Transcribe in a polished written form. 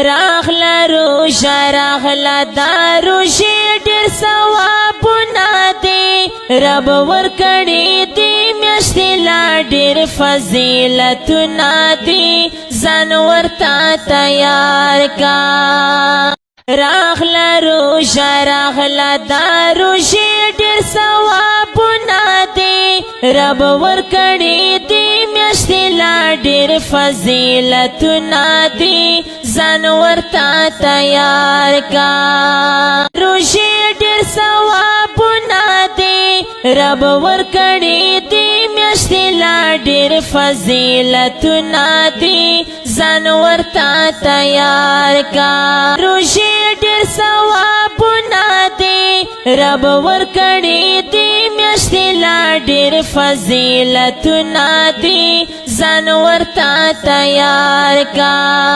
راغلا روژه راغلا دا روژې ډېر ثوابونه دي رب ورکړي دي میاشتې لا ډېر فضیلتونه دي ځان ورته تیار کا راغلا روژه راغلا دا روژې ډېر ثوابونه دي رب ورکړي دي میاشتې لا ډېر فضیلتونه دي ځان ورته تیار کا روژې ډېر ثوابونه دي رب ورکړي دي میاشتې لا ډېر فضیلتونه دي ځان ورته تیار کا روژې ډېر ثوابونه دي رب ورکړي دي میاشتې لا ډېر فضیلتونه دي ځان ورته تیار کا